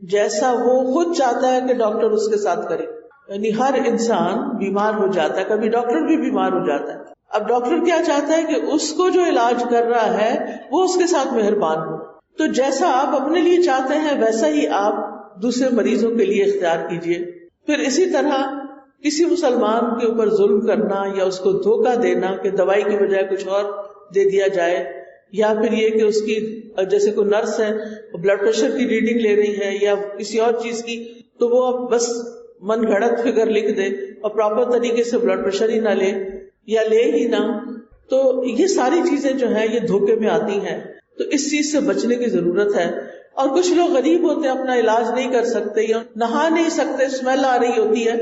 جیسا وہ خود چاہتا ہے کہ ڈاکٹر اس کے ساتھ کرے۔ یعنی ہر انسان بیمار ہو جاتا ہے، کبھی ڈاکٹر بھی بیمار ہو جاتا ہے، اب ڈاکٹر کیا چاہتا ہے کہ اس کو جو علاج کر رہا ہے وہ اس کے ساتھ مہربان ہو، تو جیسا آپ اپنے لیے چاہتے ہیں ویسا ہی آپ دوسرے مریضوں کے لیے اختیار کیجیے۔ پھر اسی طرح کسی مسلمان کے اوپر ظلم کرنا یا اس کو دھوکہ دینا کہ دوائی کی بجائے کچھ اور دے دیا جائے، یا پھر یہ کہ اس کی جیسے کوئی نرس ہے بلڈ پریشر کی ریڈنگ لے رہی ہے یا کسی اور چیز کی، تو وہ اب بس من گھڑت فگر لکھ دے اور پراپر طریقے سے بلڈ پریشر ہی نہ لے یا لے ہی نہ، تو یہ ساری چیزیں جو ہیں یہ دھوکے میں آتی ہیں. تو اس چیز سے بچنے کی ضرورت ہے. اور کچھ لوگ غریب ہوتے ہیں، اپنا علاج نہیں کر سکتے یا نہا نہیں سکتے، اسمیل آ رہی ہوتی ہے،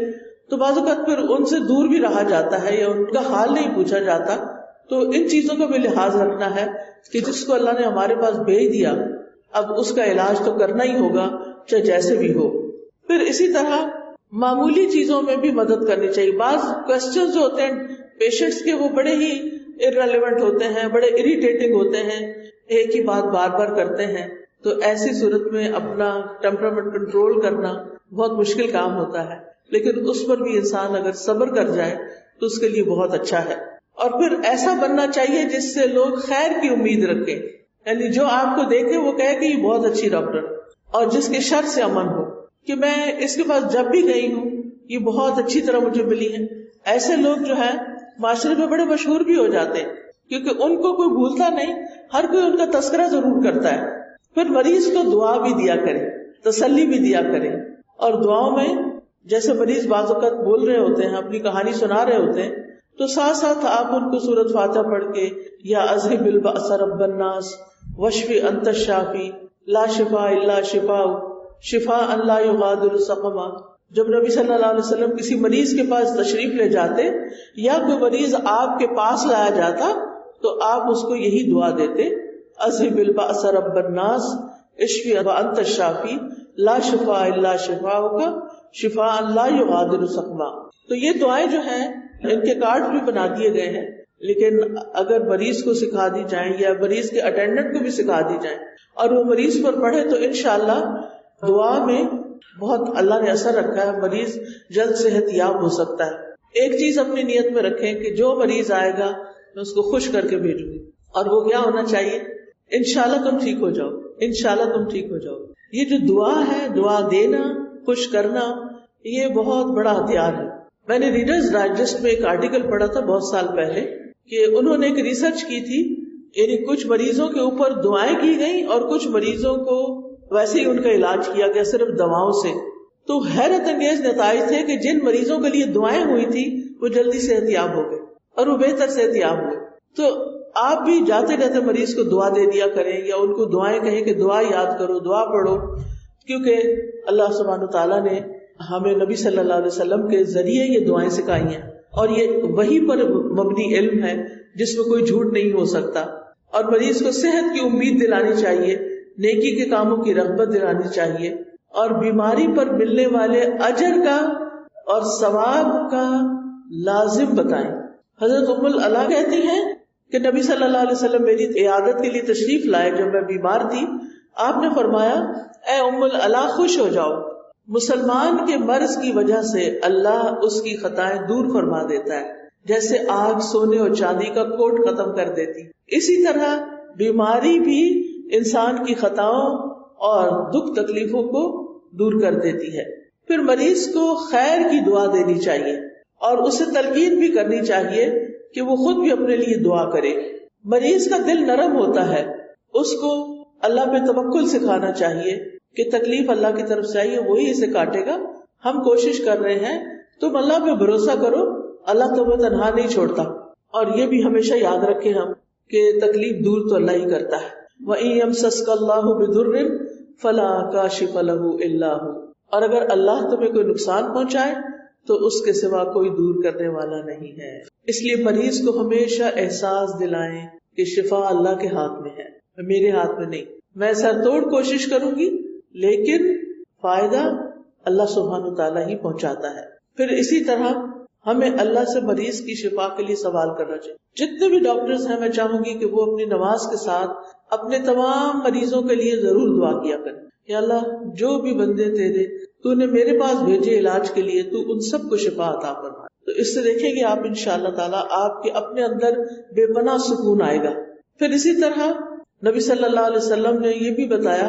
تو بعض اوقات پھر ان سے دور بھی رہا جاتا ہے یا ان کا حال نہیں پوچھا جاتا. تو ان چیزوں کا بھی لحاظ رکھنا ہے کہ جس کو اللہ نے ہمارے پاس بھیج دیا اب اس کا علاج تو کرنا ہی ہوگا چاہے جیسے بھی ہو. پھر اسی طرح معمولی چیزوں میں بھی مدد کرنی چاہیے. بعض کوسچن جو ہوتے ہیں پیشنٹس کے وہ بڑے ہی irrelevant ہوتے ہیں، بڑے اریٹیٹنگ ہوتے ہیں، ایک ہی بات بار بار کرتے ہیں، تو ایسی صورت میں اپنا ٹیمپرامنٹ کنٹرول کرنا بہت مشکل کام ہوتا ہے، لیکن اس پر بھی انسان اگر صبر کر جائے تو اس کے لیے بہت اچھا ہے. اور پھر ایسا بننا چاہیے جس سے لوگ خیر کی امید رکھیں، یعنی جو آپ کو دیکھے وہ کہے کہ یہ بہت اچھی ڈاکٹر، اور جس کے شر سے امن ہو کہ میں اس کے پاس جب بھی گئی ہوں یہ بہت اچھی طرح مجھے ملی ہے. ایسے لوگ جو ہے معاشرے میں بڑے مشہور بھی ہو جاتے ہیں کیونکہ ان کو کوئی بھولتا نہیں، ہر کوئی ان کا تذکرہ ضرور کرتا ہے. پھر مریض کو دعا بھی دیا کرے، تسلی بھی دیا کرے، اور دعاؤں میں جیسے مریض بعض اوقات بول رہے ہوتے ہیں، اپنی کہانی سنا رہے ہوتے ہیں، تو ساتھ ساتھ آپ ان کو سورۃ فاتحہ پڑھ کے یا اذہب البأس رب الناس واشف انت الشافی لا شفاء الا شفاؤک شفاء لا یغادر سقما. جب نبی صلی اللہ علیہ وسلم کسی مریض کے پاس تشریف لے جاتے یا کوئی مریض آپ کے پاس لایا جاتا تو آپ اس کو یہی دعا دیتے، اذہب البأس رب الناس اشف وانت الشافی لا شفاء الا شفاؤک شفاء لا یغادر سقما. تو یہ دعائیں جو ہیں ان کے کارڈ بھی بنا دیے گئے ہیں، لیکن اگر مریض کو سکھا دی جائیں یا مریض کے اٹینڈنٹ کو بھی سکھا دی جائیں اور وہ مریض پر پڑھے تو انشاءاللہ دعا میں بہت اللہ نے اثر رکھا ہے، مریض جلد صحت یاب ہو سکتا ہے. ایک چیز اپنی نیت میں رکھیں کہ جو مریض آئے گا میں اس کو خوش کر کے بھیجوں گی، اور وہ کیا ہونا چاہیے؟ انشاءاللہ تم ٹھیک ہو جاؤ، انشاءاللہ تم ٹھیک ہو جاؤ. یہ جو دعا ہے، دعا دینا، خوش کرنا، یہ بہت بڑا ہتھیار ہے. میں نے ریڈرز ڈائجسٹ میں ایک آرٹیکل پڑھا تھا بہت سال پہلے کہ انہوں نے ایک ریسرچ کی تھی، یعنی کچھ مریضوں کے اوپر دعائیں کی گئیں اور کچھ مریضوں کو ویسے ہی ان کا علاج کیا گیا صرف دواؤں سے. تو حیرت انگیز نتائج تھے کہ جن مریضوں کے لیے دعائیں ہوئی تھی وہ جلدی صحت یاب ہو گئے اور وہ بہتر صحت یاب ہوئے. تو آپ بھی جاتے جاتے مریض کو دعا دے دیا کریں یا ان کو دعائیں کہیں کہ دعا یاد کرو، دعا پڑھو، کیونکہ اللہ سبحانہ تعالیٰ نے ہمیں نبی صلی اللہ علیہ وسلم کے ذریعے یہ دعائیں سکھائی ہیں، اور یہ وہی پر مبنی علم ہے جس میں کوئی جھوٹ نہیں ہو سکتا. اور مریض کو صحت کی امید دلانی چاہیے، نیکی کے کاموں کی رغبت دلانی چاہیے، اور بیماری پر ملنے والے اجر کا اور ثواب کا لازم بتائیں. حضرت ام العلا کہتی ہیں کہ نبی صلی اللہ علیہ وسلم میری عیادت کے لیے تشریف لائے جب میں بیمار تھی. آپ نے فرمایا اے ام العلا خوش ہو جاؤ، مسلمان کے مرض کی وجہ سے اللہ اس کی خطائیں دور فرما دیتا ہے، جیسے آگ سونے اور چاندی کا کوٹ ختم کر دیتی. اسی طرح بیماری بھی انسان کی خطاؤں اور دکھ تکلیفوں کو دور کر دیتی ہے. پھر مریض کو خیر کی دعا دینی چاہیے اور اسے تلقین بھی کرنی چاہیے کہ وہ خود بھی اپنے لیے دعا کرے. مریض کا دل نرم ہوتا ہے، اس کو اللہ پہ توکل سکھانا چاہیے کہ تکلیف اللہ کی طرف سے آئی ہے، وہی اسے کاٹے گا. ہم کوشش کر رہے ہیں، تم اللہ پہ بھروسہ کرو، اللہ تمہیں تنہا نہیں چھوڑتا. اور یہ بھی ہمیشہ یاد رکھیں ہم کہ تکلیف دور تو اللہ ہی کرتا ہے. وَإِن يَمْسَسْكَ اللَّهُ بِضُرٍّ فَلَا كَاشِفَ لَهُ إِلَّا هُوَ. اور اگر اللہ تمہیں کوئی نقصان پہنچائے تو اس کے سوا کوئی دور کرنے والا نہیں ہے. اس لیے مریض کو ہمیشہ احساس دلائیں کہ شفا اللہ کے ہاتھ میں ہے، میرے ہاتھ میں نہیں. میں سر توڑ کوشش کروں گی لیکن فائدہ اللہ سبحانہ تعالیٰ ہی پہنچاتا ہے. پھر اسی طرح ہمیں اللہ سے مریض کی شفا کے لیے سوال کرنا چاہیے. جتنے بھی ڈاکٹرز ہیں میں چاہوں گی کہ وہ اپنی نماز کے ساتھ اپنے تمام مریضوں کے لیے ضرور دعا کیا کریں کہ اللہ جو بھی بندے تیرے تو نے میرے پاس بھیجے علاج کے لیے، تو ان سب کو شفا عطا فرما. تو اس سے دیکھیں گے آپ انشاءاللہ تعالیٰ آپ کے اپنے اندر بے پناہ سکون آئے گا. پھر اسی طرح نبی صلی اللہ علیہ وسلم نے یہ بھی بتایا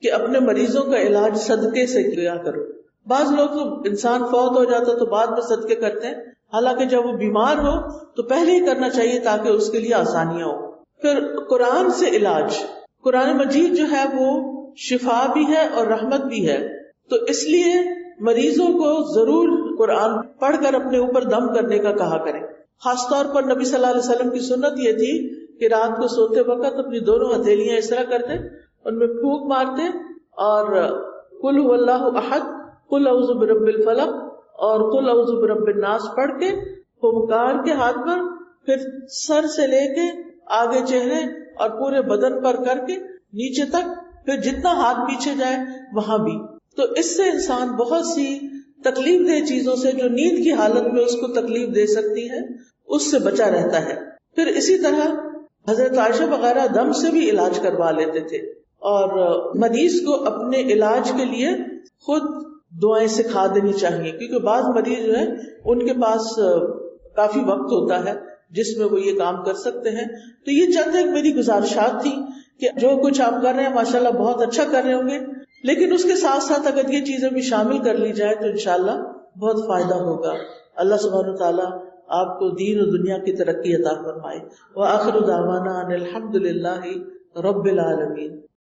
کہ اپنے مریضوں کا علاج صدقے سے کیا کرو. بعض لوگ تو انسان فوت ہو جاتا تو بعد میں صدقے کرتے ہیں، حالانکہ جب وہ بیمار ہو تو پہلے ہی کرنا چاہیے تاکہ اس کے لیے آسانیاں ہو۔ پھر قرآن سے علاج، قرآن مجید جو ہے وہ شفا بھی ہے اور رحمت بھی ہے، تو اس لیے مریضوں کو ضرور قرآن پڑھ کر اپنے اوپر دم کرنے کا کہا کریں۔ خاص طور پر نبی صلی اللہ علیہ وسلم کی سنت یہ تھی کہ رات کو سوتے وقت اپنی دونوں ہتھیلیاں اس طرح کرتے، ان میں پھونک مارتے اور قل هو اللہ احد، قل اعوذ برب الفلق اور قل اعوذ برب الناس پڑھ کے پھونکار کے ہاتھ پر، پھر سر سے لے کے آگے چہرے اور پورے بدن پر کر کے نیچے تک، پھر جتنا ہاتھ پیچھے جائے وہاں بھی۔ تو اس سے انسان بہت سی تکلیف دہ چیزوں سے جو نیند کی حالت میں اس کو تکلیف دے سکتی ہے اس سے بچا رہتا ہے۔ پھر اسی طرح حضرت عائشہ وغیرہ دم سے بھی علاج کروا لیتے تھے، اور مریض کو اپنے علاج کے لیے خود دعائیں سکھا دینی چاہیے، کیونکہ بعض مریض جو ہے ان کے پاس کافی وقت ہوتا ہے جس میں وہ یہ کام کر سکتے ہیں۔ تو یہ چند ایک میری گزارشات تھی کہ جو کچھ آپ کر رہے ہیں ماشاءاللہ بہت اچھا کر رہے ہوں گے، لیکن اس کے ساتھ ساتھ اگر یہ چیزیں بھی شامل کر لی جائے تو انشاءاللہ بہت فائدہ ہوگا۔ اللہ سبحانہ وتعالیٰ آپ کو دین و دنیا کی ترقی عطا فرمائے۔ وآخر دعوانا ان الحمد للہ رب العالمین۔